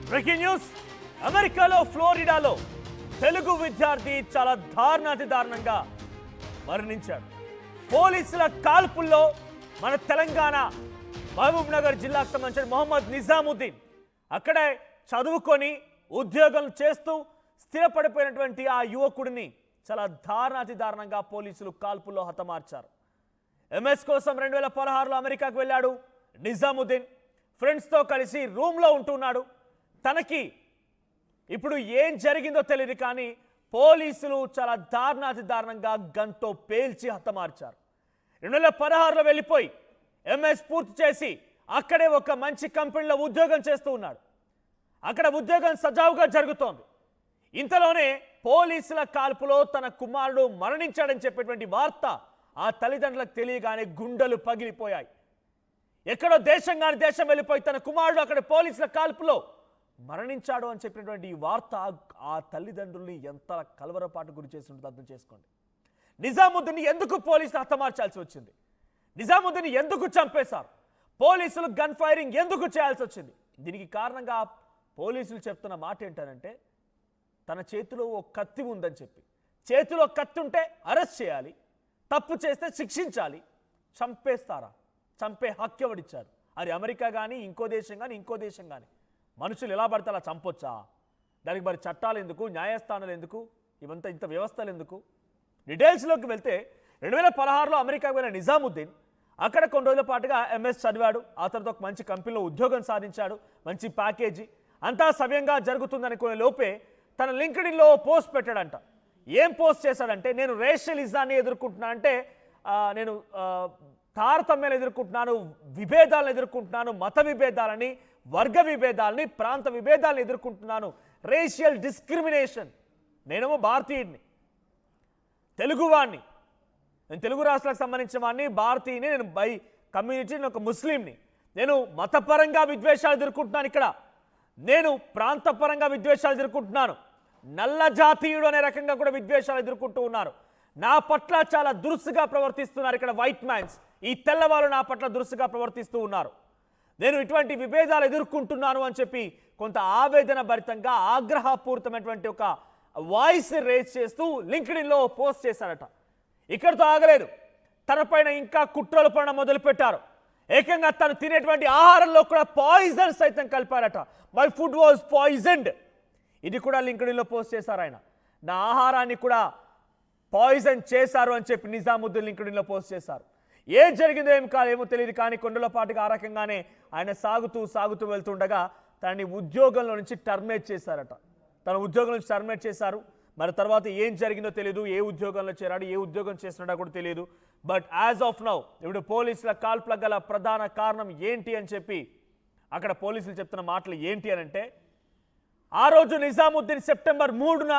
Breaking news అమెరికాలో ఫ్లోరిడాలో తెలుగు విద్యార్థి చాలా దారుణంగా మరణించాడు. పోలీసుల కాల్పుల్లో మన తెలంగాణ మహబూబ్ నగర్ జిల్లాకు సంబంధించిన మొహమ్మద్ నిజాముద్దీన్ అక్కడే చదువుకొని ఉద్యోగం చేస్తూ స్థిరపడిపోయినటువంటి ఆ యువకుడిని చాలా దారుణంగా పోలీసులు కాల్పుల్లో హతమార్చారు. ఎంఎస్ కోసం 2016లో అమెరికాకు వెళ్ళాడు నిజాముద్దీన్. ఫ్రెండ్స్తో కలిసి రూమ్లో ఉంటున్నాడు. తనకి ఇప్పుడు ఏం జరిగిందో తెలియదు, కానీ పోలీసులు చాలా దారుణంగా గన్తో పేల్చి హతమార్చారు. 2016లో వెళ్ళిపోయి ఎంఎస్ పూర్తి చేసి అక్కడే ఒక మంచి కంపెనీలో ఉద్యోగం చేస్తూ ఉన్నాడు. అక్కడ ఉద్యోగం సజావుగా జరుగుతోంది. ఇంతలోనే పోలీసుల కాల్పులో తన కుమారుడు మరణించాడని చెప్పేటువంటి వార్త ఆ తల్లిదండ్రులకు తెలియగానే గుండెలు పగిలిపోయాయి. ఎక్కడో దేశం కాని దేశం వెళ్ళిపోయి తన కుమారుడు అక్కడ పోలీసుల కాల్పులో మరణించాడు అని చెప్పినటువంటి ఈ వార్త ఆ తల్లిదండ్రుల్ని ఎంత కలవరపాటు గురి చేసి ఉంటుందో అర్థం చేసుకోండి. నిజాముద్దీన్ ఎందుకు పోలీసులు హతమార్చాల్సి వచ్చింది? నిజాముద్దీన్ ఎందుకు చంపేశారు? పోలీసులు గన్ ఫైరింగ్ ఎందుకు చేయాల్సి వచ్చింది? దీనికి కారణంగా పోలీసులు చెప్తున్న మాట ఏంటంటే, తన చేతిలో ఓ కత్తి ఉందని చెప్పి, చేతిలో కత్తి ఉంటే అరెస్ట్ చేయాలి, తప్పు చేస్తే శిక్షించాలి. చంపేస్తారా? చంపే హక్కు ఎవడిచ్చారు? అది అమెరికా కానీ ఇంకో దేశం కానీ మనుషులు ఎలా పడితే అలా చంపొచ్చా? దానికి మరి చట్టాలు ఎందుకు, న్యాయస్థానాలు ఎందుకు, ఇంత వ్యవస్థలు ఎందుకు? డీటెయిల్స్లోకి వెళ్తే 2016లో అమెరికాకు వెళ్ళిన నిజాముద్దీన్ అక్కడ కొన్ని రోజుల పాటుగా ఎంఎస్ చదివాడు. ఆ తర్వాత ఒక మంచి కంపెనీలో ఉద్యోగం సాధించాడు. మంచి ప్యాకేజీ అంతా సవ్యంగా జరుగుతుందనుకునే లోపే తన లింక్డ్ఇన్లో పోస్ట్ పెట్టాడంట. ఏం పోస్ట్ చేశాడంటే, నేను రేషియలిజాన్ని ఎదుర్కొంటున్నా, అంటే నేను తారతమ్యాలు ఎదుర్కొంటున్నాను, విభేదాలను ఎదుర్కొంటున్నాను, మత విభేదాలని, వర్గ విభేదాలని, ప్రాంత విభేదాలను ఎదుర్కొంటున్నాను, రేషియల్ డిస్క్రిమినేషన్. నేనేమో భారతీయుడిని, తెలుగువాడిని, నేను తెలుగు రాష్ట్రాలకు సంబంధించిన వాడిని, భారతీయుని, నేను బై కమ్యూనిటీ, నేను ఒక ముస్లింని, నేను మతపరంగా విద్వేషాలు ఎదుర్కొంటున్నాను, ఇక్కడ నేను ప్రాంతపరంగా విద్వేషాలు ఎదుర్కొంటున్నాను, నల్ల జాతీయుడు అనే రకంగా కూడా విద్వేషాలు ఎదుర్కొంటూ ఉన్నారు, నా పట్ల చాలా దురుసుగా ప్రవర్తిస్తున్నారు, ఇక్కడ వైట్ మ్యాన్స్, ఈ తెల్లవాళ్ళు నా పట్ల దురుసుగా ప్రవర్తిస్తూ ఉన్నారు, నేను ఇటువంటి విభేదాలు ఎదుర్కొంటున్నాను అని చెప్పి కొంత ఆవేదన భరితంగా ఆగ్రహపూరితమైనటువంటి ఒక వాయిస్ రేజ్ చేస్తూ లింక్డ్ఇన్లో పోస్ట్ చేశారట. ఇక్కడితో ఆగలేదు, తనపైన ఇంకా కుట్రలు పడడం మొదలుపెట్టారు. ఏకంగా తను తినేటువంటి ఆహారంలో కూడా పాయిజన్ సైతం కలిపారట. My food was poisoned. ఇది కూడా లింక్డ్ఇన్లో పోస్ట్ చేశారు ఆయన. నా ఆహారాన్ని కూడా పాయిజన్ చేశారు అని చెప్పి నిజాముద్దీన్ లింక్డ్ఇన్లో పోస్ట్ చేశారు. ఏం జరిగిందో ఏం కాదేమో తెలియదు, కానీ కొండల పాటుగా ఆ రకంగానే ఆయన సాగుతూ వెళ్తుండగా తనని ఉద్యోగంలో నుంచి టర్మినేట్ చేశారట. తన ఉద్యోగం నుంచి టర్మినేట్ చేశారు. మరి తర్వాత ఏం జరిగిందో తెలియదు, ఏ ఉద్యోగంలో చేరాడు, ఏ ఉద్యోగం చేస్తున్నాడో కూడా తెలియదు. బట్ యాజ్ ఆఫ్ నౌ ఇప్పుడు పోలీసుల కాల్పులకు గల ప్రధాన కారణం ఏంటి అని చెప్పి అక్కడ పోలీసులు చెప్తున్న మాటలు ఏంటి అని అంటే, ఆ రోజు నిజాముద్దీన్ సెప్టెంబర్ 3న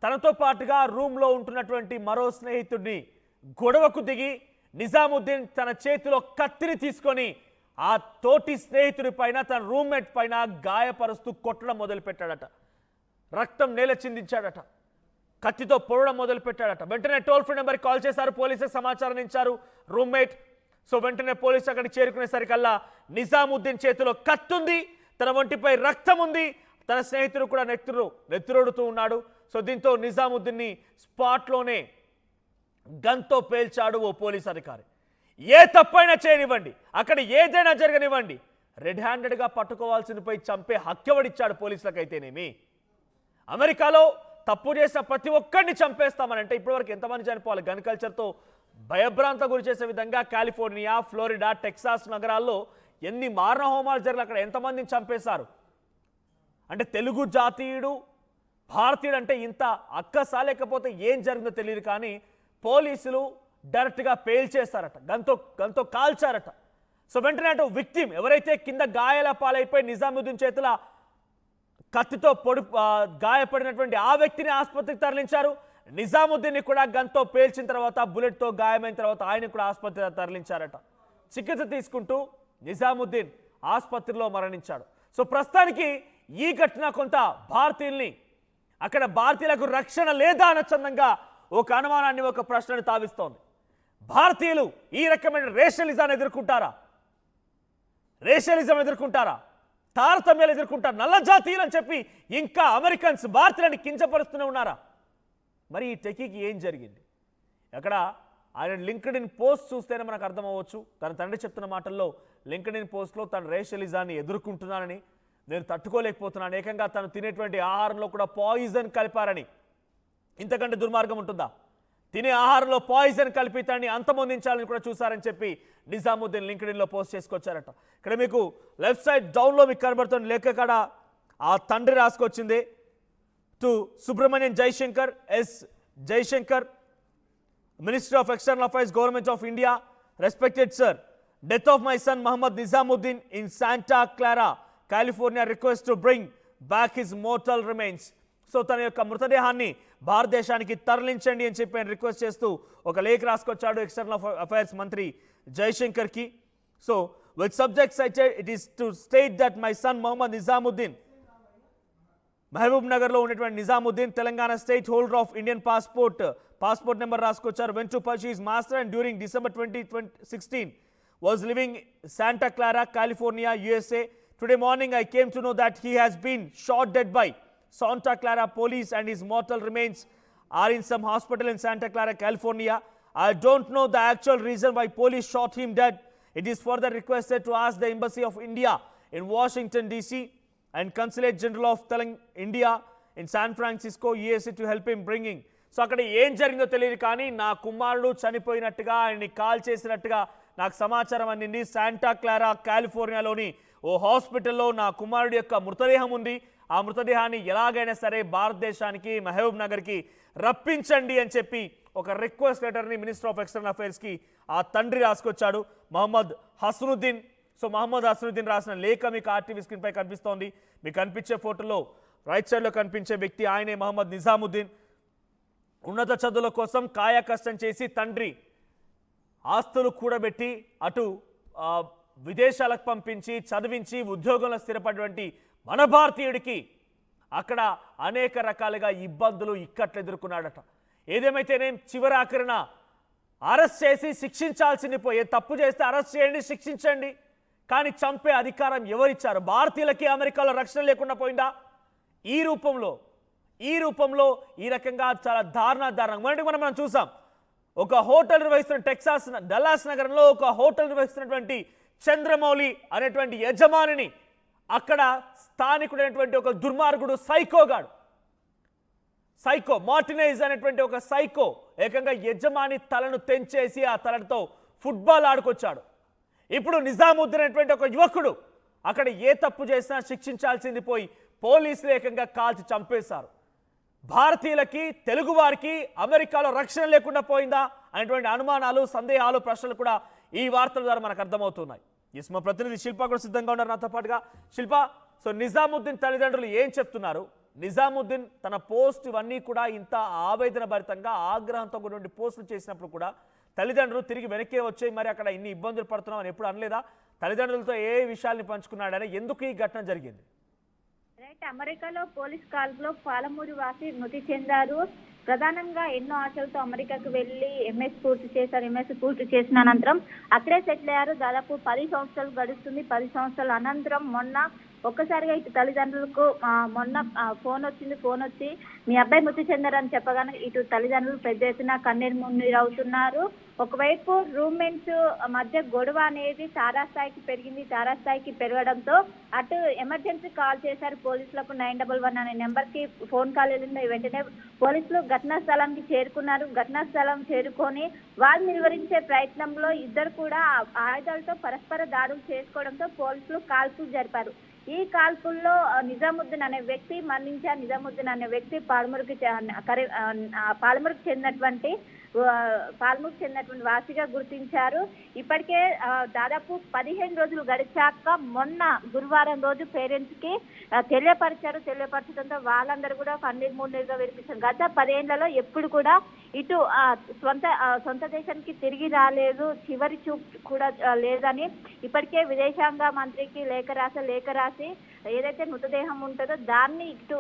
తనతో పాటుగా రూమ్లో ఉంటున్నటువంటి మరో స్నేహితుడిని గొడవకు దిగి నిజాముద్దీన్ తన చేతిలో కత్తిని తీసుకొని ఆ తోటి స్నేహితుడి పైన, తన రూమ్మేట్ పైన గాయపరుస్తూ కొట్టడం మొదలుపెట్టాడట. రక్తం నేల చిందించాడట, కత్తితో పొడవడం మొదలుపెట్టాడట. వెంటనే టోల్ ఫ్రీ నెంబర్కి కాల్ చేశారు, పోలీసులకు సమాచారం ఇచ్చారు రూమ్మేట్. సో వెంటనే పోలీసు అక్కడికి చేరుకునేసరికల్లా నిజాముద్దీన్ చేతిలో కత్తి ఉంది, తన ఒంటిపై రక్తం ఉంది, తన స్నేహితుడు కూడా నెత్తురోడుతూ ఉన్నాడు. సో దీంతో నిజాముద్దీన్ని స్పాట్లోనే గన్తో పేల్చాడు ఓ పోలీస్ అధికారి. ఏ తప్పైనా చేయనివ్వండి, అక్కడ ఏదైనా జరగనివ్వండి, రెడ్ హ్యాండెడ్గా పట్టుకోవాల్సింది పోయి చంపే హక్కెవడిచ్చాడు పోలీసులకైతేనేమి? అమెరికాలో తప్పు చేసిన ప్రతి ఒక్కరిని చంపేస్తామనంటే ఇప్పటివరకు ఎంతమంది చనిపోవాలి? గన్ కల్చర్తో భయభ్రాంత గురి చేసే విధంగా కాలిఫోర్నియా, ఫ్లోరిడా, టెక్సాస్ నగరాల్లో ఎన్ని మారణ హోమాలు జరిగిన అక్కడ ఎంతమందిని చంపేశారు? అంటే తెలుగు జాతీయుడు, భారతీయుడు అంటే ఇంత అక్కసా, లేకపోతే ఏం జరిగిందో తెలియదు, కానీ పోలీసులు డైరెక్ట్గా పేల్చేస్తారట, గన్తో కాల్చారట. సో వెంటనే అటు విక్టిమ్ ఎవరైతే కింద గాయాల పాలైపోయి నిజాముద్దీన్ చేతుల కత్తితో గాయపడినటువంటి ఆ వ్యక్తిని ఆసుపత్రికి తరలించారు. నిజాముద్దీన్ని కూడా గన్తో పేల్చిన తర్వాత, బుల్లెట్తో గాయమైన తర్వాత ఆయన కూడా ఆసుపత్రికి తరలించారట. చికిత్స తీసుకుంటూ నిజాముద్దీన్ ఆసుపత్రిలో మరణించాడు. సో ప్రస్తుతానికి ఈ ఘటన కొంత భారతీయుల్ని, అక్కడ భారతీయులకు రక్షణ లేదా అన్న చందంగా ఒక అనుమానాన్ని, ఒక ప్రశ్నను తావిస్తోంది. భారతీయులు ఈ రకమైన రేషియలిజాన్ని ఎదుర్కొంటారా? తారతమ్యాలు ఎదుర్కొంటారు, నల్ల జాతీయులు అని చెప్పి ఇంకా అమెరికన్స్ భారతీయులని కించపరుస్తూనే ఉన్నారా? మరి ఈ టెకీకి ఏం జరిగింది? అక్కడ ఆయన లింక్డ్ ఇన్ పోస్ట్ చూస్తేనే మనకు అర్థమవచ్చు. తన తండ్రి చెప్తున్న మాటల్లో లింక్డ్ ఇన్ పోస్ట్లో తన రేషలిజాన్ని ఎదుర్కొంటున్నానని, నేను తట్టుకోలేకపోతున్నాను, ఏకంగా తను తినేటువంటి ఆహారంలో కూడా పాయిజన్ కలిపారని. ఇంతకంటే దుర్మార్గం ఉంటుందా? తినే ఆహారంలో పాయిజన్ కలిపి తనని అంతమొందించాలని కూడా చూసారని చెప్పి నిజాముద్దీన్ లింక్డ్ ఇన్లో పోస్ట్ చేసుకొచ్చారట. ఇక్కడ మీకు లెఫ్ట్ సైడ్ డౌన్లో మీకు కనబడుతున్న లేఖ కాడ ఆ తండ్రి రాసుకొచ్చింది. To Subrahmanyam Jaishankar, S Jaishankar, Minister of External Affairs, Government of India. Respected sir, death of my son Muhammad Nizamuddin in Santa Clara, California, request to bring back his mortal remains. So తన యొక్క మృతదేహాన్ని భారతదేశానికి తరలించండి అని చెప్పి ఆయన రిక్వెస్ట్ చేస్తూ ఒక లేఖ రాసుకొచ్చాడు ఎక్స్టర్నల్ అఫైర్స్ మంత్రి జైశంకర్కి. So with subject cited, it is to state that my son Mohammed Nizamuddin, మహబూబ్ నగర్లో ఉన్నటువంటి Nizamuddin, Telangana state holder of Indian passport number రాసుకొచ్చారు. Went to purchase master and during December 2016 was living Santa Clara, California, USA. Today morning I came to know that he has been shot dead by Santa Clara police and his mortal remains are in some hospital in Santa Clara, California. I don't know the actual reason why police shot him dead. It is further requested to ask the Embassy of India in Washington DC and Consulate General of India in San Francisco, USA to help him bringing. So అక్కడ ఏం జరిగిందో తెలియదు, కానీ నా కుమారుడు చనిపోయినట్టుగా, ఆయన్ని call చేసినట్టుగా నాకు సమాచారం అందింది. శాంటా క్లారా, కాలిఫోర్నియాలోని ఓ హాస్పిటల్లో నా కుమారుడు యొక్క మృతదేహం ఉంది. ఆ మృతదేహాన్ని ఎలాగైనా సరే భారతదేశానికి, మహబూబ్ నగర్కి రప్పించండి అని చెప్పి ఒక రిక్వెస్ట్ లెటర్ని మినిస్టర్ ఆఫ్ ఎక్స్టర్నల్ అఫైర్స్కి ఆ తండ్రి రాసుకొచ్చాడు, మహమ్మద్ హసనుద్దీన్. సో మహమ్మద్ హసనుద్దీన్ రాసిన లేఖ మీకు ఆర్టీవీ స్క్రీన్పై కనిపిస్తోంది. మీకు కనిపించే ఫోటోలో రైట్ సైడ్లో కనిపించే వ్యక్తి ఆయనే మహమ్మద్ నిజాముద్దీన్. ఉన్నత చదువుల కోసం కాయ కష్టం చేసి తండ్రి ఆస్తులు కూడబెట్టి అటు విదేశాలకు పంపించి చదివించి ఉద్యోగంలో స్థిరపడినటువంటి మన భారతీయుడికి అక్కడ అనేక రకాలుగా ఇబ్బందులు ఇక్కట్లు ఎదుర్కొన్నాడట. ఏదేమైతేనేం చివరి ఆఖరిన అరెస్ట్ చేసి శిక్షించాల్సింది పోయి, తప్పు చేస్తే అరెస్ట్ చేయండి, శిక్షించండి, కానీ చంపే అధికారం ఎవరిచ్చారు? భారతీయులకి అమెరికాలో రక్షణ లేకుండా పోయిందా? ఈ రూపంలో ఈ రకంగా చాలా దారుణంగా మనం చూసాం. ఒక హోటల్ నిర్వహిస్తున్న డల్లాస్ నగరంలో ఒక హోటల్ నిర్వహిస్తున్నటువంటి చంద్రమౌళి అనేటువంటి యజమానిని అక్కడ స్థానికుడైనటువంటి ఒక దుర్మార్గుడు సైకో మార్టినైజ్ అనేటువంటి ఒక సైకో ఏకంగా యజమాని తలను తెంచేసి ఆ తలతో ఫుట్బాల్ ఆడుకొచ్చాడు. ఇప్పుడు నిజాముద్దీన్ అనేటువంటి ఒక యువకుడు అక్కడ ఏ తప్పు చేసినా శిక్షించాల్సింది పోయి పోలీసులు ఏకంగా కాల్చి చంపేశారు. భారతీయులకి, తెలుగు వారికి అమెరికాలో రక్షణ లేకుండా పోయిందా అనేటువంటి అనుమానాలు, సందేహాలు, ప్రశ్నలు కూడా ఈ వార్తల ద్వారా మనకు అర్థమవుతున్నాయి. మా ప్రతినిధి శిల్ప కూడా సిద్ధంగా ఉన్నారు నాతో పాటుగా. శిల్ప, సో నిజాముద్దీన్ తల్లిదండ్రులు ఏం చెప్తున్నారు? నిజాముద్దీన్ తన పోస్ట్ ఇవన్నీ కూడా ఇంత ఆవేదన భరితంగా, ఆగ్రహంతో కూడిన పోస్టులు చేసినప్పుడు కూడా తల్లిదండ్రులు తిరిగి వెనక్కి వచ్చాయి, మరి అక్కడ ఇన్ని ఇబ్బందులు పడుతున్నామని ఎప్పుడు అనలేదా? తల్లిదండ్రులతో ఏ విషయాల్ని పంచుకున్నాడని, ఎందుకు ఈ ఘటన జరిగింది? అమెరికాలో పోలీస్ కాల్పులో పాలమూరు వాసి మృతి చెందారు. ప్రధానంగా ఎన్నో ఆశలతో అమెరికాకు వెళ్లి ఎంఎస్ పూర్తి చేశారు. ఎంఎస్ పూర్తి చేసిన అనంతరం అక్కడే సెటిల్ అయ్యారు. దాదాపు 10 సంవత్సరాలు గడుస్తుంది. 10 సంవత్సరాల అనంతరం మొన్న ఒక్కసారిగా ఇటు తల్లిదండ్రులకు మొన్న ఫోన్ వచ్చి మీ అబ్బాయి మృతి చెందారని చెప్పగానే ఇటు తల్లిదండ్రులు పెద్ద ఎత్తున కన్నీరు మున్నీరు అవుతున్నారు. ఒకవైపు రూమ్మేట్స్ మధ్య గొడవ అనేది తారాస్థాయికి పెరగడంతో అటు ఎమర్జెన్సీ కాల్ చేశారు పోలీసులకు. 911 అనే నెంబర్కి ఫోన్ కాల్ వెళ్ళింది. వెంటనే పోలీసులు ఘటనా స్థలానికి చేరుకున్నారు. ఘటనా స్థలం చేరుకొని వాళ్ళు నిలువరించే ప్రయత్నంలో ఇద్దరు కూడా ఆయుధాలతో పరస్పర దాడులు చేసుకోవడంతో పోలీసులు కాల్పులు జరిపారు. ఈ కాల్పుల్లో నిజాముద్దీన్ అనే వ్యక్తి మరణించారు. నిజాముద్దీన్ అనే వ్యక్తి పాలమూరుకి చెందినటువంటి వాసిగా గుర్తించారు. ఇప్పటికే దాదాపు 15 రోజులు గడిచాక మొన్న గురువారం రోజు పేరెంట్స్ కి తెలియపరచడంతో వాళ్ళందరూ కూడా కన్నీరు మున్నీరుగా వినిపించారు. గత 10 ఏళ్లలో ఎప్పుడు కూడా ఇటు సొంత దేశానికి తిరిగి రాలేదు, చివరి చూపు కూడా లేదని ఇప్పటికే విదేశాంగ మంత్రికి లేఖ రాసి ఏదైతే మృతదేహం ఉంటుందో దాన్ని ఇటు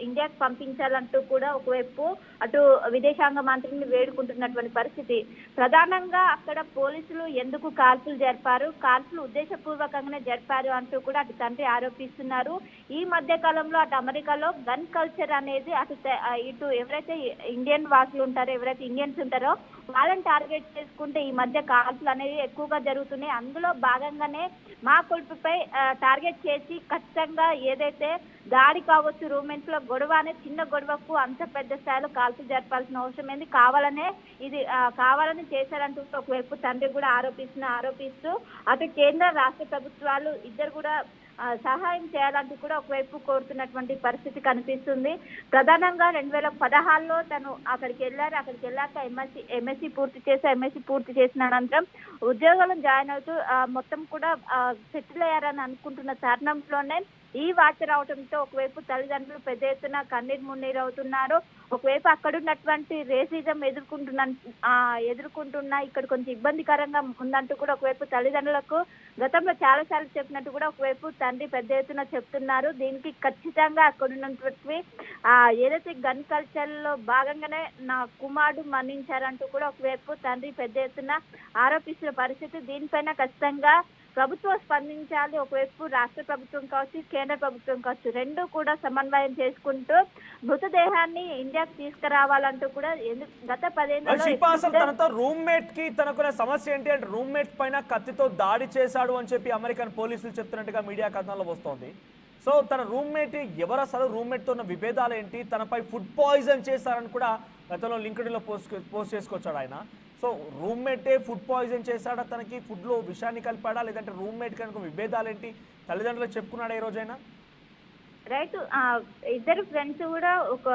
ఇండియాకి పంపించాలంటూ కూడా ఒకవైపు అటు విదేశాంగ మంత్రిని వేడుకుంటున్నటువంటి పరిస్థితి. ప్రధానంగా అక్కడ పోలీసులు ఎందుకు కాల్పులు జరిపారు, కాల్పులు ఉద్దేశపూర్వకంగానే జరిపారు అంటూ కూడా అటు తండ్రి ఆరోపిస్తున్నారు. ఈ మధ్య కాలంలో అటు అమెరికాలో గన్ కల్చర్ అనేది ఇటు ఎవరైతే ఇండియన్ వాసులు ఉంటారో, ఎవరైతే ఇండియన్స్ ఉంటారో వాళ్ళని టార్గెట్ చేసుకుంటే ఈ మధ్య కాల్పులు అనేవి ఎక్కువగా జరుగుతున్నాయి. అందులో భాగంగానే మా కొడుకుపై టార్గెట్ చేసి ఖచ్చితంగా ఏదైతే దాడి కావచ్చు, రూమ్మేట్స్ లో గొడవ అనే చిన్న గొడవకు అంత పెద్ద స్థాయిలో కాల్పులు జరపాల్సిన అవసరం ఏంది, కావాలని చేశారంటూ ఒకవైపు తండ్రి కూడా ఆరోపిస్తూ అటు కేంద్ర రాష్ట్ర ప్రభుత్వాలు ఇద్దరు కూడా సహాయం చేయాలంటూ కూడా ఒకవైపు కోరుతున్నటువంటి పరిస్థితి కనిపిస్తుంది. ప్రధానంగా 2016లో తను అక్కడికి వెళ్ళాక ఎంఎస్సి పూర్తి చేసిన అనంతరం ఉద్యోగాలను జాయిన్ అవుతూ మొత్తం కూడా సెటిల్ అయ్యారని అనుకుంటున్న తరుణంలోనే ఈ వార్త రావడంతో ఒకవైపు తల్లిదండ్రులు పెద్ద ఎత్తున కన్నీరు మున్నీరు అవుతున్నారు. ఒకవైపు అక్కడున్నటువంటి రేసిజం ఎదుర్కొంటున్నా ఇక్కడ కొంచెం ఇబ్బందికరంగా ఉందంటూ కూడా ఒకవైపు తల్లిదండ్రులకు గతంలో చాలా సార్లు చెప్పినట్టు కూడా ఒకవైపు తండ్రి పెద్ద ఎత్తున చెప్తున్నారు. దీనికి ఖచ్చితంగా అక్కడ ఉన్నటువంటి ఏదైతే గన్ కల్చర్ లో భాగంగానే నా కుమారుడు మరణించారంటూ కూడా ఒకవైపు తండ్రి పెద్ద ఎత్తున ఆరోపిస్తున్న పరిస్థితి. దీనిపైన ఖచ్చితంగా ప్రభుత్వం స్పందించాలి. ఒకవైపు రాష్ట్ర ప్రభుత్వం కావచ్చు, కేంద్ర ప్రభుత్వం కావచ్చు, రెండు కూడా సమన్వయం చేసుకుంటూ మృతదేహాన్ని ఇండియాకి తీసుకురావాలంటూ కూడా గత 10 ఏళ్లలో తనతో రూమ్మేట్ కి తనకున్న సమస్య ఏంటి అంటే రూమ్మేట్ పైన కత్తితో దాడి చేశాడు అని చెప్పి అమెరికన్ పోలీసులు చెప్తున్నట్టుగా మీడియా కథనాల్లో వస్తోంది. సో తన రూమ్మేట్ ఎవరు, అసలు రూమ్మేట్ తో ఉన్న విభేదాలు ఏంటి, తనపై ఫుడ్ పాయిజన్ చేశారని కూడా గతంలో లింక్డ్ఇన్ లో పోస్ట్ చేసుకొచ్చాడు ఆయన. సో రూమ్మేటే ఫుడ్ పాయిజన్ చేశాడా, తనకి ఫుడ్లో విషయాన్ని కలిపాడా, లేదంటే రూమ్మేట్ కనుక విభేదాలు ఏంటి తల్లిదండ్రులకు చెప్పుకున్నాడా ఈ రోజైనా? రైట్, ఇద్దరు ఫ్రెండ్స్ కూడా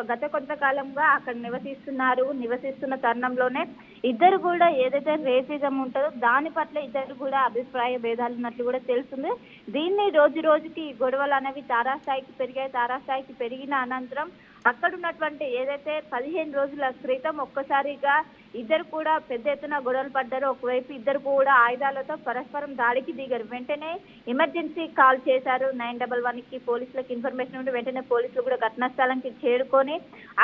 గత కొంతకాలంగా అక్కడ నివసిస్తున్న తరుణంలోనే ఇద్దరు కూడా ఏదైతే రేసిజం ఉంటుందో దాని పట్ల ఇద్దరు కూడా అభిప్రాయ భేదాలు ఉన్నట్లు కూడా తెలుస్తుంది. దీన్ని రోజు రోజుకి గొడవలు అనేవి తారాస్థాయికి పెరిగిన అనంతరం అక్కడ ఉన్నటువంటి ఏదైతే 15 రోజుల క్రితం ఒక్కసారిగా ఇద్దరు కూడా పెద్ద ఎత్తున గొడవలు పడ్డారు. ఒకవైపు ఇద్దరు కూడా ఆయుధాలతో పరస్పరం దాడికి దిగారు. వెంటనే ఎమర్జెన్సీ కాల్ చేశారు 911కి. పోలీసులకు ఇన్ఫర్మేషన్ ఉంటే వెంటనే పోలీసులు కూడా ఘటనా స్థలానికి చేరుకొని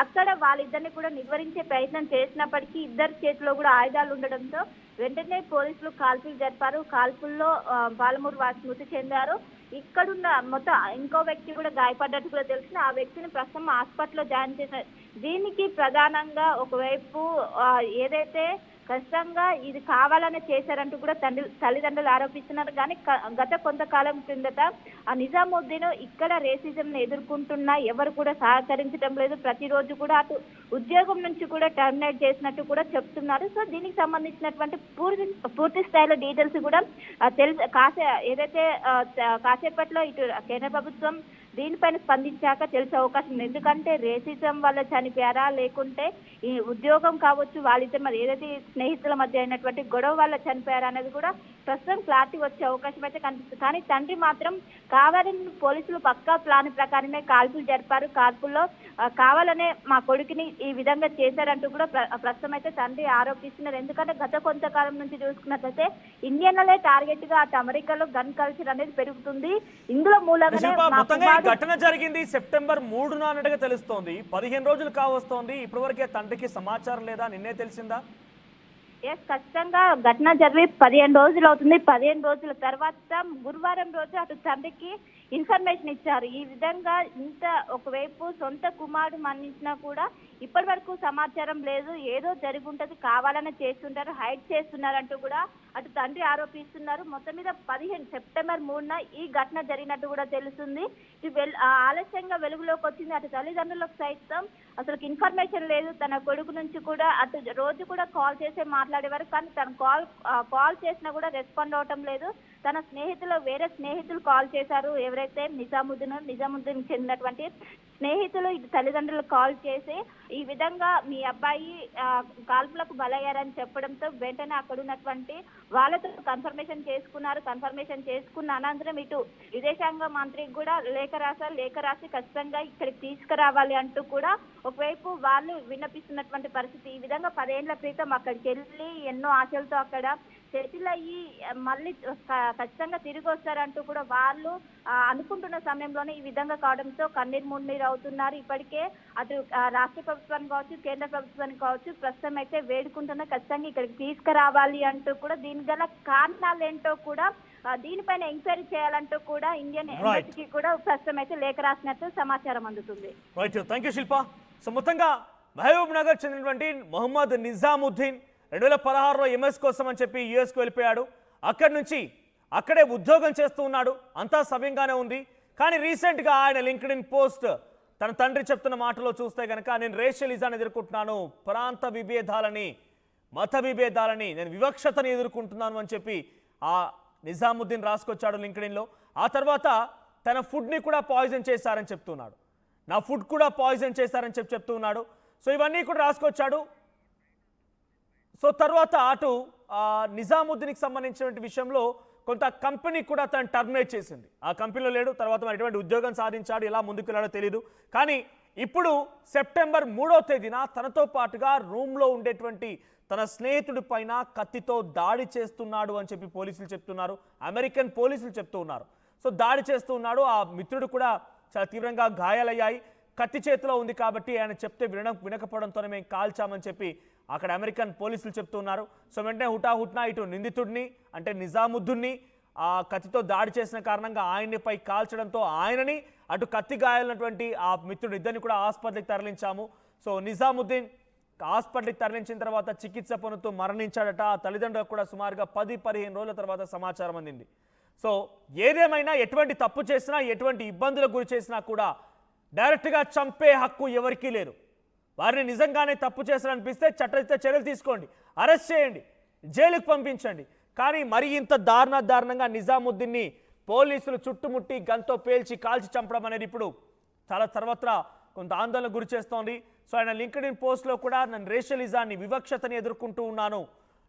అక్కడ వాళ్ళిద్దరిని కూడా నిర్వహించే ప్రయత్నం చేసినప్పటికీ ఇద్దరు చేతిలో కూడా ఆయుధాలు ఉండడంతో వెంటనే పోలీసులు కాల్పులు జరిపారు. కాల్పుల్లో పాలమూరు వాసి మృతి చెందారు. ఇక్కడున్న మొత్తం ఇంకో వ్యక్తి కూడా గాయపడ్డట్టు కూడా తెలిసింది. ఆ వ్యక్తిని ప్రస్తుతం హాస్పిటల్లో జాయిన్ చేశారు. దీనికి ప్రధానంగా ఒకవైపు ఏదైతే ఖచ్చితంగా ఇది కావాలనే చేశారంటూ కూడా తల్లిదండ్రులు ఆరోపిస్తున్నారు. కానీ గత కొంతకాలం క్రిందట నిజాముద్దీన్ ఇక్కడ రేసిజం ని ఎదుర్కొంటున్నా ఎవరు కూడా సహకరించడం లేదు. ప్రతిరోజు కూడా అటు ఉద్యోగం నుంచి కూడా టర్మినేట్ చేసినట్టు కూడా చెప్తున్నారు. సో దీనికి సంబంధించినటువంటి పూర్తి స్థాయిలో డీటెయిల్స్ కూడా ఏదైతే కాసేపట్లో ఇటు కేంద్ర ప్రభుత్వం దీనిపైన స్పందించాక తెలిసే అవకాశం ఉంది. ఎందుకంటే రేసిజం వల్ల చనిపోయారా, లేకుంటే ఈ ఉద్యోగం కావచ్చు వాళ్ళిద్దరు ఏదైతే స్నేహితుల మధ్య అయినటువంటి గొడవ వల్ల చనిపోయారా అనేది కూడా ప్రస్తుతం క్లారిటీ వచ్చే అవకాశం అయితే కనిపిస్తుంది. కానీ తండ్రి మాత్రం కావాలని పోలీసులు పక్కా ప్లాన్ ప్రకారమే కాల్పులు జరిపారు. కాల్పుల్లో కావాలనే మా కొడుకుని ఈ విధంగా చేశారంటూ కూడా ప్రస్తుతం అయితే తండ్రి ఆరోపిస్తున్నారు. ఎందుకంటే గత కొంతకాలం నుంచి చూసుకున్నట్లయితే ఇండియన్లే టార్గెట్ గా అటు అమెరికాలో గన్ కల్చర్ అనేది పెరుగుతుంది. ఇందులో మూలంగానే ఘటన జరిగింది సెప్టెంబర్ 3న అన్నట్టుగా తెలుస్తోంది. 15 రోజులు కావస్తోంది. ఇప్పటివరకే తండ్రికి సమాచారం లేదా, నిన్నే తెలిసిందా? ఖచ్చితంగా ఘటన జరిగి 15 రోజులు అవుతుంది. 15 రోజుల తర్వాత గురువారం రోజు అటు తండ్రికి ఇన్ఫర్మేషన్ ఇచ్చారు. ఈ విధంగా ఇంత ఒకవైపు సొంత కుమారుడు మరణించినా కూడా ఇప్పటి వరకు సమాచారం లేదు, ఏదో జరిగి ఉంటది, కావాలనే చేస్తుంటారు, హైడ్ చేస్తున్నారంటూ కూడా అటు తండ్రి ఆరోపిస్తున్నారు. మొత్తం మీద సెప్టెంబర్ 3న ఈ ఘటన జరిగినట్టు కూడా తెలుస్తుంది. ఆలస్యంగా వెలుగులోకి వచ్చింది. అటు తల్లిదండ్రులకు సైతం అసలు ఇన్ఫర్మేషన్ లేదు. తన కొడుకు నుంచి కూడా అటు రోజు కూడా కాల్ చేసే మాట్లాడేవారు, కానీ తన కాల్ చేసినా కూడా రెస్పాండ్ అవటం లేదు. తన వేరే స్నేహితులు కాల్ చేశారు. ఎవరైతే నిజాముద్దీన్ చెందినటువంటి స్నేహితులు ఇటు తల్లిదండ్రులు కాల్ చేసి ఈ విధంగా మీ అబ్బాయి కాల్పులకు బలయ్యారని చెప్పడంతో వెంటనే అక్కడ ఉన్నటువంటి వాళ్ళతో కన్ఫర్మేషన్ చేసుకున్నారు. కన్ఫర్మేషన్ చేసుకున్న అనంతరం ఇటు విదేశాంగ మంత్రికి కూడా లేఖ రాసి ఖచ్చితంగా ఇక్కడికి తీసుకురావాలి అంటూ కూడా ఒకవైపు వాళ్ళు విన్నపిస్తున్నటువంటి పరిస్థితి. ఈ విధంగా 10 ఏళ్ల క్రితం అక్కడికి వెళ్ళి ఎన్నో ఆశలతో అక్కడ సెటిల్ అయ్యి మళ్ళీ ఖచ్చితంగా తిరిగి వస్తారంటూ కూడా వాళ్ళు అనుకుంటున్న సమయంలోనే ఈ విధంగా కావడంతో కన్నీరు మున్నీరు అవుతున్నారు. ఇప్పటికే అటు రాష్ట్ర ప్రభుత్వానికి కావచ్చు, కేంద్ర ప్రభుత్వానికి కావచ్చు ప్రస్తుతం అయితే వేడుకుంటున్నా ఖచ్చితంగా ఇక్కడికి తీసుకురావాలి అంటూ కూడా దీని గల కారణాలు ఏంటో కూడా దీనిపైన ఎంక్వైరీ చేయాలంటూ కూడా ఇండియన్ ఎంబసీకి కూడా ప్రస్తుతం అయితే లేఖ రాసినట్టు సమాచారం అందుతుంది. Right, thank you Shilpa. So మొత్తంగా మహబూబ్ నగర్ చెందినటువంటి మొహమ్మద్ నిజాముద్దీన్ 2016లో ఎంఎస్ కోసం అని చెప్పి యుఎస్కు వెళ్ళిపోయాడు. అక్కడి నుంచి అక్కడే ఉద్యోగం చేస్తూ ఉన్నాడు, అంతా సవ్యంగానే ఉంది. కానీ రీసెంట్గా ఆయన లింక్డ్ఇన్ పోస్ట్ తన తండ్రి చెప్తున్న మాటలో చూస్తే కనుక నేను రేషియలిజాన్ని ఎదుర్కొంటున్నాను, ప్రాంత విభేదాలని, మత విభేదాలని, నేను వివక్షతని ఎదుర్కొంటున్నాను అని చెప్పి ఆ నిజాముద్దీన్ రాసుకొచ్చాడు లింక్డ్ఇన్లో. ఆ తర్వాత తన ఫుడ్ని కూడా పాయిజన్ చేశారని చెప్తున్నాడు, నా ఫుడ్ కూడా పాయిజన్ చేశారని చెప్తూ ఉన్నాడు. సో ఇవన్నీ కూడా రాసుకొచ్చాడు. సో తర్వాత అటు నిజాముద్దీన్కి సంబంధించినటువంటి విషయంలో కొంత కంపెనీ కూడా తను టర్మినేట్ చేసింది. ఆ కంపెనీలో లేడు, తర్వాత మరి ఎటువంటి ఉద్యోగం సాధించాడు, ఎలా ముందుకు వెళ్ళాడో తెలియదు. కానీ ఇప్పుడు సెప్టెంబర్ 3వ తేదీన తనతో పాటుగా రూమ్లో ఉండేటువంటి తన స్నేహితుడి పైన కత్తితో దాడి చేస్తున్నాడు అని చెప్పి పోలీసులు చెప్తున్నారు, అమెరికన్ పోలీసులు చెప్తూ ఉన్నారు. సో దాడి చేస్తూ ఉన్నాడు, ఆ మిత్రుడు కూడా చాలా తీవ్రంగా గాయాలయ్యాయి. కత్తి చేతిలో ఉంది కాబట్టి ఆయన చెప్తే వినకపోవడంతోనే మేము కాల్చామని చెప్పి అక్కడ అమెరికన్ పోలీసులు చెప్తున్నారు. సో వెంటనే హుటాహుట్నా ఇటు నిందితుడిని అంటే నిజాముద్దీన్ని ఆ కత్తితో దాడి చేసిన కారణంగా ఆయన్నిపై కాల్చడంతో ఆయనని అటు కత్తి గాయాలైనటువంటి ఆ మిత్రుడు ఇద్దరిని కూడా ఆసుపత్రికి తరలించాము. సో నిజాముద్దీన్ హాస్పిటల్కి తరలించిన తర్వాత చికిత్స పొందుతూ మరణించాడట. ఆ తల్లిదండ్రులకు కూడా సుమారుగా 10-15 రోజుల తర్వాత సమాచారం అందింది. సో ఏదేమైనా ఎటువంటి తప్పు చేసినా, ఎటువంటి ఇబ్బందులకు గురి చేసినా కూడా డైరెక్ట్గా చంపే హక్కు ఎవరికీ లేదు. వారిని నిజంగానే తప్పు చేశారనిపిస్తే చట్టరీత్యా చర్యలు తీసుకోండి, అరెస్ట్ చేయండి, జైలుకు పంపించండి. కానీ మరి ఇంత దారుణంగా నిజాముద్దీన్ని పోలీసులు చుట్టుముట్టి గన్తో పేల్చి కాల్చి చంపడం అనేది ఇప్పుడు చాలా సర్వత్రా కొంత ఆందోళనకు గురి చేస్తోంది. సో ఆయన లింక్డ్ఇన్ పోస్ట్లో కూడా నేను రేషియలిజాన్ని, వివక్షతని ఎదుర్కొంటూ ఉన్నాను,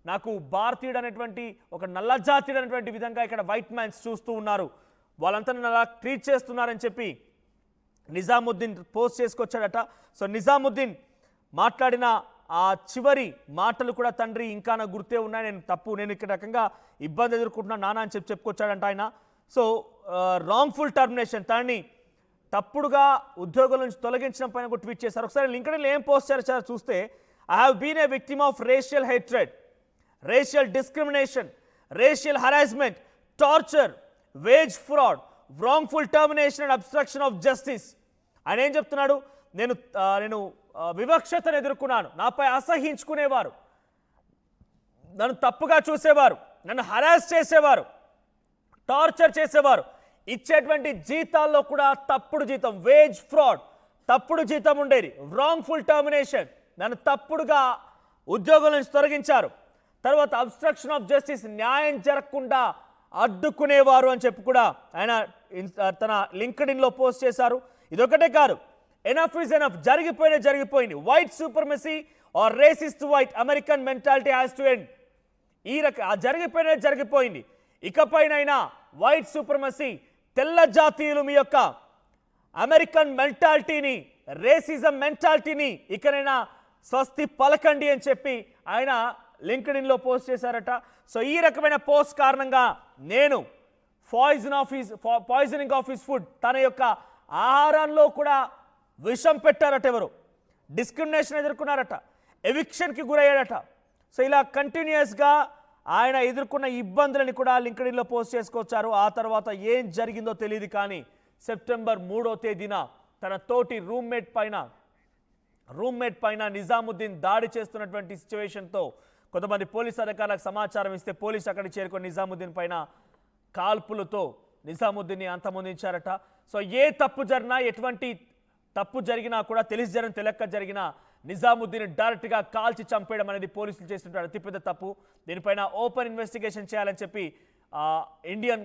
నాకు భారతీయుడు అనేటువంటి ఒక నల్లజాతీయుడు అనేటువంటి విధంగా ఇక్కడ వైట్ మ్యాన్స్ చూస్తూ ఉన్నారు, వాళ్ళంతా నన్ను అలా ట్రీట్ చేస్తున్నారని చెప్పి నిజాముద్దీన్ పోస్ట్ చేసుకొచ్చాడట. సో నిజాముద్దీన్ మాట్లాడిన ఆ చివరి మాటలు కూడా తండ్రి ఇంకా నాకు గుర్తే ఉన్నాయి, నేను ఇక్కడ రకంగా ఇబ్బంది ఎదుర్కొంటున్నా నాన్న అని చెప్పుకొచ్చాడంట ఆయన. సో రాంగ్ఫుల్ టర్మినేషన్, తనని తప్పుడుగా ఉద్యోగుల నుంచి తొలగించడం పైన కూడా ట్వీట్ చేశారు. ఒకసారి లింక్డ్ఇన్లో ఏం పోస్ట్ చేశారో చూస్తే, I have been a victim of racial hatred, racial discrimination, racial harassment, torture, wage fraud, wrongful termination and obstruction of justice. ఆయన ఏం చెప్తున్నాడు, నేను వివక్షతను ఎదుర్కొన్నాను, నాపై అసహించుకునేవారు, నన్ను తప్పుగా చూసేవారు, నన్ను హరాస్ చేసేవారు, టార్చర్ చేసేవారు, ఇచ్చేటువంటి జీతాల్లో కూడా తప్పుడు జీతం, వేజ్ ఫ్రాడ్, తప్పుడు జీతం ఉండేది, రాంగ్ఫుల్ టర్మినేషన్, నన్ను తప్పుడుగా ఉద్యోగం నుంచి తొలగించారు, తర్వాత అబ్స్ట్రక్షన్ ఆఫ్ జస్టిస్, న్యాయం జరగకుండా అడ్డుకునేవారు అని చెప్పి కూడా ఆయన తన లింక్డ్ఇన్లో పోస్ట్ చేశారు. ఇదొకటే కాదు, ఎనఫ్ ఇస్ ఎనఫ్, జరిగిపోయింది, white supremacy or racist white American mentality has to end. ఈ జరిగిపోయింది, ఇకపైనైనా వైట్ సూపర్మసీ, తెల్ల జాతీయులు మీ యొక్క అమెరికన్ మెంటాలిటీని, రేసిజం మెంటాలిటీని ఇకనైనా స్వస్తి పలకండి అని చెప్పి ఆయన లింక్డ్ఇన్లో పోస్ట్ చేశారట. సో ఈ రకమైన పోస్ట్ కారణంగా నేను పాయిజనింగ్ ఆఫ్ హిస్ ఫుడ్, తన యొక్క ఆహారంలో కూడా విషం పెట్టారట, ఎవరు డిస్క్రిమినేషన్ ఎదుర్కొన్నారట, ఎవిక్షన్కి గురయ్యాడట. సో ఇలా కంటిన్యూస్గా ఆయన ఎదుర్కొన్న ఇబ్బందులని కూడా లింక్డ్ఇన్లో పోస్ట్ చేసుకొచ్చారు. ఆ తర్వాత ఏం జరిగిందో తెలియదు, కానీ సెప్టెంబర్ 3వ తేదీన తన తోటి రూమ్మేట్ పైన నిజాముద్దీన్ దాడి చేస్తున్నటువంటి సిచ్యువేషన్తో కొంతమంది పోలీసు అధికారులకు సమాచారం ఇస్తే పోలీసు అక్కడికి చేరుకొని నిజాముద్దీన్ పైన కాల్పులతో నిజాముద్దీన్ని అంతమొందించారట. సో ఏ తప్పు జరిగినా, ఎటువంటి తప్పు జరిగినా కూడా తెలియక జరిగినా నిజాముద్దీన్ డైరెక్ట్గా కాల్చి చంపేయడం అనేది పోలీసులు చేస్తున్న అతిపెద్ద తప్పు. దీనిపైన ఓపెన్ ఇన్వెస్టిగేషన్ చేయాలని చెప్పి ఇండియన్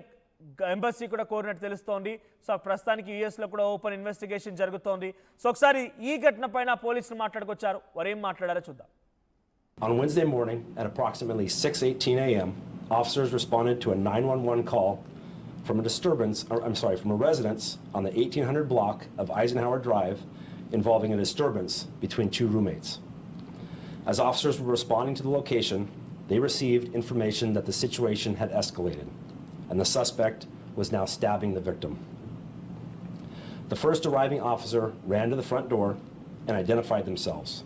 ఎంబసీ కూడా కోరినట్టు తెలుస్తోంది. సో ప్రస్తుతానికి యుఎస్లో కూడా ఓపెన్ ఇన్వెస్టిగేషన్ జరుగుతోంది. సో ఒకసారి ఈ ఘటన పైన పోలీసులు మాట్లాడుకొచ్చారు, వారు ఏం మాట్లాడారో చూద్దాం. On Wednesday morning at approximately 6:18 a.m., officers responded to a 911 call from a residence on the 1800 block of Eisenhower Drive involving a disturbance between two roommates. As officers were responding to the location, they received information that the situation had escalated. and the suspect was now stabbing the victim. The first arriving officer ran to the front door and identified themselves.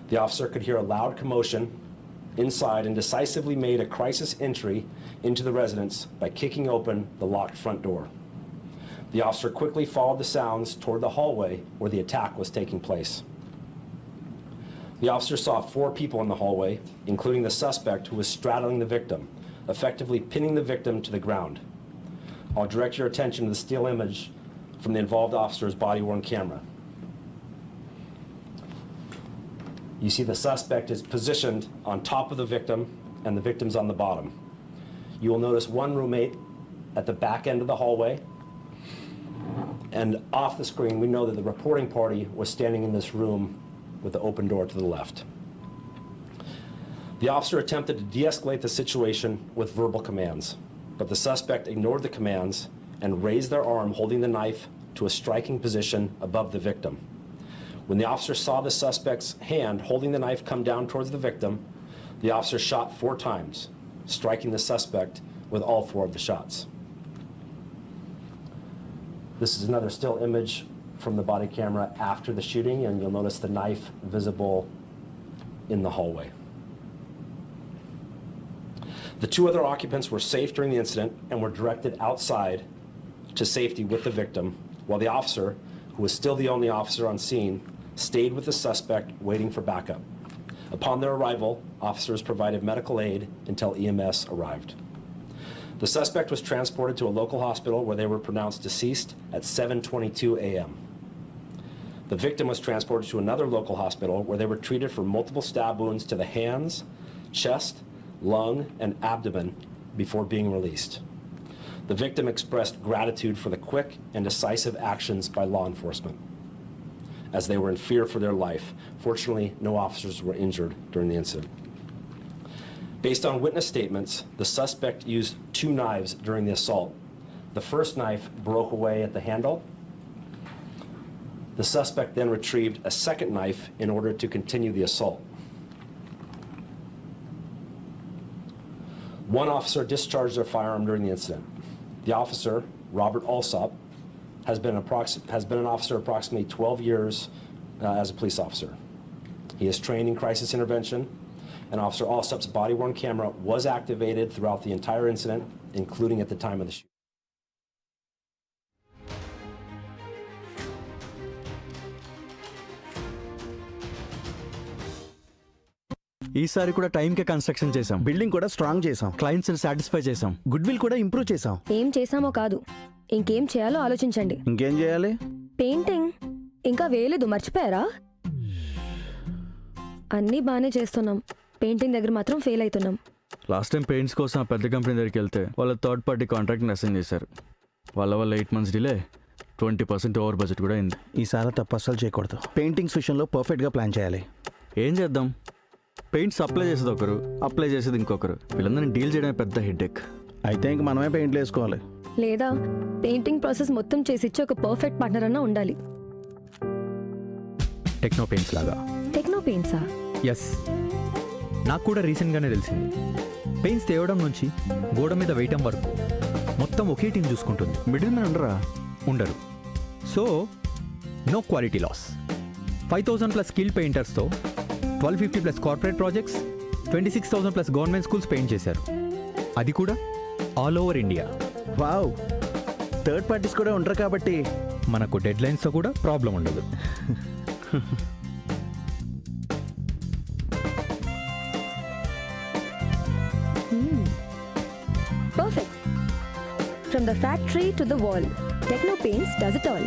The officer could hear a loud commotion inside and decisively made a crisis entry into the residence by kicking open the locked front door. The officer quickly followed the sounds toward the hallway where the attack was taking place. The officer saw 4 people in the hallway, including the suspect who was straddling the victim, effectively pinning the victim to the ground. I'll direct your attention to the still image from the involved officer's body-worn camera. You see the suspect is positioned on top of the victim and the victim's on the bottom. You will notice one roommate at the back end of the hallway. And off the screen, we know that the reporting party was standing in this room with the open door to the left. The officer attempted to de-escalate the situation with verbal commands, but the suspect ignored the commands and raised their arm holding the knife to a striking position above the victim. When the officer saw the suspect's hand holding the knife come down towards the victim, the officer shot 4 times, striking the suspect with all 4 of the shots. This is another still image from the body camera after the shooting, and you'll notice the knife visible in the hallway. The 2 other occupants were safe during the incident and were directed outside to safety with the victim, while the officer, who was still the only officer on scene, stayed with the suspect waiting for backup. Upon their arrival, officers provided medical aid until EMS arrived. The suspect was transported to a local hospital where they were pronounced deceased at 7:22 a.m. The victim was transported to another local hospital where they were treated for multiple stab wounds to the hands, chest, lung, and abdomen before being released. The victim expressed gratitude for the quick and decisive actions by law enforcement, as they were in fear for their life. Fortunately, no officers were injured during the incident. Based on witness statements, the suspect used 2 knives during the assault. The first knife broke away at the handle. The suspect then retrieved a second knife in order to continue the assault. One officer discharged their firearm during the incident. The officer, Robert Alsop, has been an officer approximately 12 years as a police officer. He is trained in crisis intervention, and Officer Alsop's body-worn camera was activated throughout the entire incident, including at the time of the shooting. ఈసారి కూడా టైంకే construction చేసాం, building కూడా strong చేసాం, clients ని satisfy చేసాం, good will కూడా improve చేసాం. ఏం చేసామో కాదు, ఇంకేం చేయాలో ఆలోచించండి. ఇంకేం చేయాలి? పెయింటింగ్ ఇంకా వేయలేదు, మర్చిపోయారా? అన్నీ బాగానే చేస్తున్నాం, పెయింటింగ్ దగ్గర మాత్రం ఫెయిల్ అవుతున్నాం. లాస్ట్ టైం పెయింట్స్ కోసం ఆ పెద్ద కంపెనీ దగ్గరికి వెళ్తే వాళ్ళ థర్డ్ పార్టీ కాంట్రాక్ట్ని అసైన్ చేశారు. వాళ్ళ 8 months డిలే, 20% ఓవర్ బడ్జెట్ కూడా అయింది. ఈసారి తప్పు అస్సలు చేయకూడదు. పెయింటింగ్స్ విషయంలో పర్ఫెక్ట్గా ప్లాన్ చేయాలి. ఏం చేద్దాం, పెయింట్స్ అప్లై చేసేది ఒకరు, అప్లై చేసేది ఇంకొకరు. వీళ్ళందరినీ డీల్ చేయడమే పెద్ద హెడేక్. అయితే ఇంక మనమే పెయింట్లు వేసుకోవాలి. లేదా పెయింటింగ్ ప్రాసెస్ మొత్తం చేసి ఇచ్చే ఒక పర్ఫెక్ట్ పార్ట్నర్ అన్నా ఉండాలి. టెక్నో పెయింట్స్ లాగా. టెక్నో పెయింట్సా? ఎస్, నాకు కూడా రీసెంట్గానే తెలిసింది. పెయింట్స్ తేవడం నుంచి గోడ మీద వేయటం వరకు మొత్తం ఒకే టీం చూసుకుంటుంది. మిడిల్ మ్యాన్ ఉండరా? ఉండరు. So no quality loss. 5,000+ skill పెయింటర్స్తో 1,250+ corporate projects, 26,000+ government schools paint చేశారు. అది కూడా all over India. Wow, third parties కూడా ఉంటారు కాబట్టి మనకు డెడ్ లైన్స్తో కూడా ప్రాబ్లం ఉండదు. Perfect. From the factory to the wall, Techno Paints does it all.